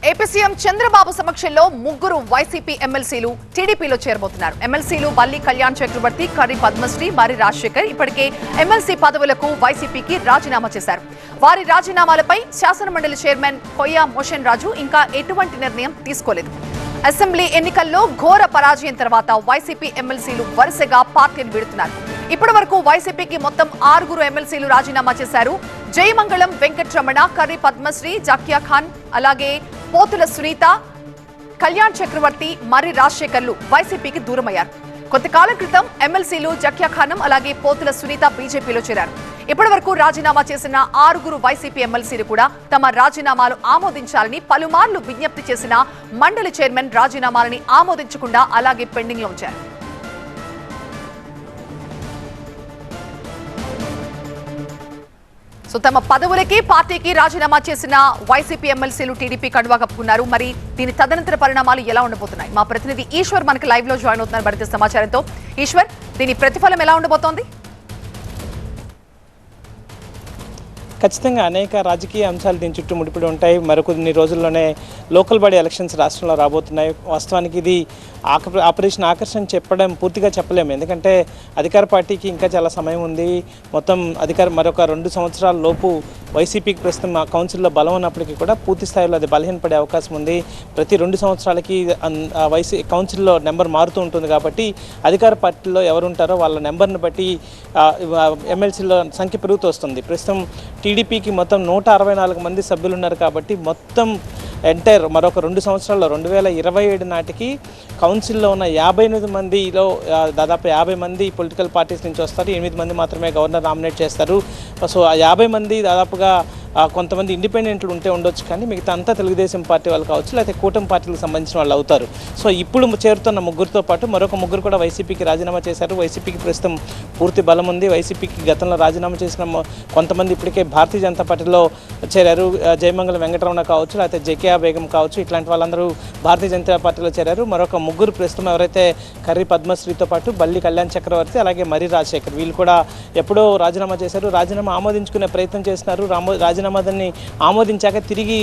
AP CM Chandrababu సమక్షంలో ముగ్గురు YCP ఎమ్మెల్సీలు టీడీపీలో చేరబోతున్నారు. ఎమ్మెల్సీలు బల్లి కళ్యాణ్ చక్రవర్తి, కర్రి పద్మశ్రీ, మరి రాజశేఖర్ ఇప్పటికే ఎమ్మెల్సీ పదవులకు వైసీపీకి రాజీనామా చేశారు. వారి రాజీనామాలపై శాసనమండలి చైర్మన్ కొయ్య మోషన్ రాజు ఇంకా ఎటువంటి నిర్ణయం తీసుకోలేదు. అసెంబ్లీ ఎన్నికల్లో ఘోర పరాజయం తర్వాత వైసీపీ ఎమ్మెల్సీలు వరుసగా పార్టీని వీడుతున్నారు. ఇప్పటి వరకు వైసీపీకి మొత్తం 6 ఎమ్మెల్సీలు రాజీనామా చేశారు. జయమంగళం వెంకటరమణ, కర్రి పద్మశ్రీ, జకియా ఖాన్, అలాగే పోతుల సునీత, కళ్యాణ్ చక్రవర్తి, మరి రాజశేఖర్లు వైసీపీకి దూరమయ్యారు. కొంతకాలం క్రితం ఎమ్మెల్సీలు జకియా ఖానం అలాగే పోతుల సునీత బీజేపీలో చేరారు. ఇప్పటి వరకు రాజీనామా చేసిన 6 వైసీపీ ఎమ్మెల్సీలు కూడా తమ రాజీనామాలు ఆమోదించాలని పలుమార్లు విజ్ఞప్తి చేసిన మండలి చైర్మన్ రాజీనామాలని ఆమోదించకుండా అలాగే పెండింగ్ లో ఉంచారు. సో తమ పదవులకి పార్టీకి రాజీనామా చేసిన వైసీపీ ఎమ్మెల్సీలు టీడీపీ కండువా కప్పుకున్నారు. మరి దీని తదనంతర పరిణామాలు ఎలా ఉండబోతున్నాయి? మా ప్రతినిధి ఈశ్వర్ మనకి లైవ్ లో జాయిన్ అవుతున్నారు మరింత సమాచారంతో. ఈశ్వర్, దీని ప్రతిఫలం ఎలా ఉండబోతోంది? ఖచ్చితంగా అనేక రాజకీయ అంశాలు దీని చుట్టూ ముడిపడి ఉంటాయి. మరికొన్ని రోజుల్లోనే లోకల్ బాడీ ఎలక్షన్స్ రాష్ట్రంలో రాబోతున్నాయి. వాస్తవానికి ఇది ఆపరేషన్ ఆకర్షణ చెప్పడం పూర్తిగా చెప్పలేము, ఎందుకంటే అధికార పార్టీకి ఇంకా చాలా సమయం ఉంది. మొత్తం మరొక 2 సంవత్సరాల లోపు వైసీపీకి ప్రస్తుతం కౌన్సిల్లో బలం ఉన్నప్పటికీ కూడా పూర్తి స్థాయిలో అది బలహీనపడే అవకాశం ఉంది. ప్రతి 2 సంవత్సరాలకి కౌన్సిల్లో నెంబర్ మారుతూ ఉంటుంది కాబట్టి అధికార పార్టీలో ఎవరు ఉంటారో వాళ్ళ నెంబర్ని బట్టి ఎమ్మెల్సీలో సంఖ్య పెరుగుతూ వస్తుంది. ప్రస్తుతం టీడీపీకి మొత్తం 164 మంది సభ్యులు ఉన్నారు కాబట్టి మొత్తం ఎంటైర్ మరొక 2 సంవత్సరాల్లో 2027 నాటికి కౌన్సిల్లో ఉన్న 58 మందిలో దాదాపు 50 మంది పొలిటికల్ పార్టీస్ నుంచి వస్తారు. 8 మంది మాత్రమే గవర్నర్ నామినేట్ చేస్తారు. సో ఆ 50 మంది దాదాపుగా కొంతమంది ఇండిపెండెంట్లు ఉండొచ్చు, కానీ మిగతా అంతా తెలుగుదేశం పార్టీ వాళ్ళు కావచ్చు, లేకపోతే కూటమి పార్టీలకు సంబంధించిన వాళ్ళు అవుతారు. సో ఇప్పుడు చేరుతున్న ముగ్గురితో పాటు మరొక ముగ్గురు కూడా వైసీపీకి రాజీనామా చేశారు. వైసీపీకి ప్రస్తుతం పూర్తి బలం ఉంది. వైసీపీకి గతంలో రాజీనామా చేసిన కొంతమంది ఇప్పటికే భారతీయ జనతా పార్టీలో చేరారు. జయమంగళం వెంకటరమణ కావచ్చు, లేకపోతే జకియా బేగం కావచ్చు, ఇట్లాంటి వాళ్ళందరూ భారతీయ జనతా పార్టీలో చేరారు. మరొక ముగ్గురు ప్రస్తుతం ఎవరైతే కర్రి పద్మశ్రీతో పాటు బల్లి కళ్యాణ్ చక్రవర్తి అలాగే మరి రాజశేఖర్, వీళ్ళు కూడా ఎప్పుడో రాజీనామా చేశారు. రాజీనామా ఆమోదించుకునే ప్రయత్నం చేస్తున్నారు. రాజీనామాని ఆమోదించాక తిరిగి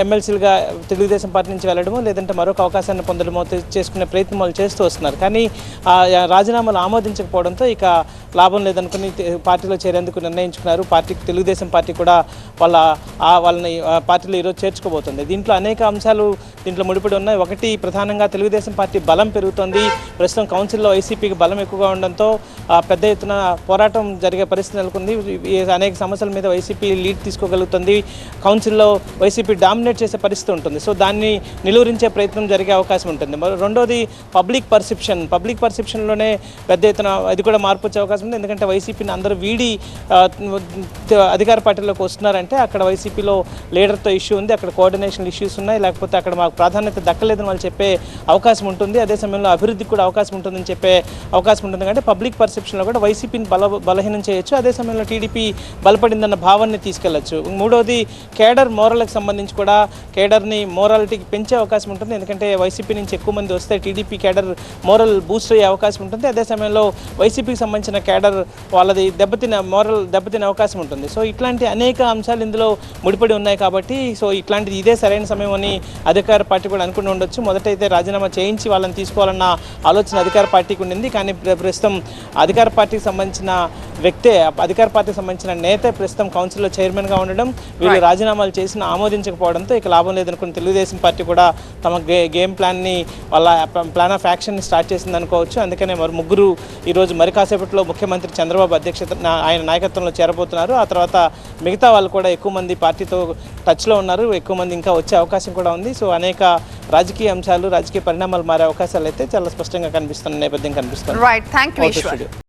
ఎమ్మెల్సీలుగా తెలుగుదేశం పార్టీ నుంచి వెళ్ళడమో లేదంటే మరొక అవకాశాన్ని పొందడమో చేసుకునే ప్రయత్నం వాళ్ళు చేస్తూ వస్తున్నారు. కానీ రాజీనామాలు ఆమోదించకపోవడంతో ఇక లాభం లేదనుకుని పార్టీలో చేరేందుకు నిర్ణయించుకున్నారు. తెలుగుదేశం పార్టీ కూడా వాళ్ళని పార్టీలో ఈరోజు చేర్చుకోబోతుంది. దీంట్లో అనేక అంశాలు దీంట్లో ముడిపడి ఉన్నాయి. ఒకటి, ప్రధానంగా తెలుగుదేశం పార్టీ బలం పెరుగుతోంది. ప్రస్తుతం కౌన్సిల్లో వైసీపీకి బలం ఎక్కువగా ఉండడంతో పెద్ద ఎత్తున పోరాటం జరిగే పరిస్థితి నెలకొంది. అనేక సమస్యల మీద వైసీపీ లీడ్ తీసుకోగలుగుతుంది. కౌన్సిల్లో వైసీపీ డామినేట్ చేసే పరిస్థితి ఉంటుంది. సో దాన్ని నిలువరించే ప్రయత్నం జరిగే అవకాశం ఉంటుంది. రెండోది, పబ్లిక్ పర్సెప్షన్లోనే పెద్ద ఎత్తున ఇది కూడా మార్పు వచ్చే అవకాశం ఉంది. ఎందుకంటే వైసీపీని అందరూ వీడి అధికార పార్టీలోకి వస్తున్నారంటే అక్కడ వైసీపీలో లీడర్తో ఇష్యూ ఉంది, అక్కడ కోఆర్డినేషన్ ఇష్యూస్ ఉన్నాయి, లేకపోతే అక్కడ మాకు ప్రాధాన్యత దక్కలేదని వాళ్ళు చెప్పే అవకాశం ఉంటుంది. అదే సమయంలో అభివృద్ధికి కూడా అవకాశం ఉంటుందని చెప్పే అవకాశం ఉంటుంది. అంటే పబ్లిక్ పర్సెప్షన్లో కూడా వైసీపీని బలహీనం చేయొచ్చు. అదే సమయంలో టీడీపీ బలపడిందన్న భావాన్ని తీసుకెళ్లొచ్చు. మూడోది, కేడర్ మోరల్కి సంబంధించి కూడా కేడర్ని మోరాలిటీకి పెంచే అవకాశం ఉంటుంది. ఎందుకంటే వైసీపీ నుంచి ఎక్కువ మంది వస్తే టీడీపీ కేడర్ మోరల్ బూస్ట్ అయ్యే అవకాశం ఉంటుంది. అదే సమయంలో వైసీపీకి సంబంధించిన కేడర్ వాళ్ళది దెబ్బతినే అవకాశం ఉంటుంది. సో ఇట్లాంటి అనేక అంశాలు ఇందులో ముడిపడి ఉన్నాయి కాబట్టి ఇట్లాంటిది ఇదే సరైన సమయం అని అధికార పార్టీ కూడా అనుకుని ఉండొచ్చు. మొదటైతే రాజీనామా చేయించి వాళ్ళని తీసుకోవాలన్న ఆలోచన అధికార పార్టీకి ఉండింది. కానీ ప్రస్తుతం అధికార పార్టీకి సంబంధించిన నేత ప్రస్తుతం కౌన్సిల్లో చైర్మన్గా ఉండడం, వీళ్ళు రాజీనామాలు చేసిన ఆమోదించకపోవడంతో ఇక లాభం లేదనుకుని తెలుగుదేశం పార్టీ కూడా తమ గేమ్ ప్లాన్ని వాళ్ళ ప్లాన్ ఆఫ్ యాక్షన్ని స్టార్ట్ చేసింది అనుకోవచ్చు. అందుకనే ముగ్గురు ఈరోజు మరి కాసేపట్లో ముఖ్యమంత్రి చంద్రబాబు ఆయన నాయకత్వంలో చేరబోతున్నారు. ఆ తర్వాత మిగతా వాళ్ళు కూడా ఎక్కువ మంది పార్టీతో టచ్లో ఉన్నారు, ఎక్కువ మంది ఇంకా వచ్చే అవకాశం కూడా ఉంది. సో అనేక రాజకీయ అంశాలు, రాజకీయ పరిణామాలు మారే అవకాశాలు అయితే చాలా స్పష్టంగా కనిపిస్తున్న నేపథ్యం కనిపిస్తుంది.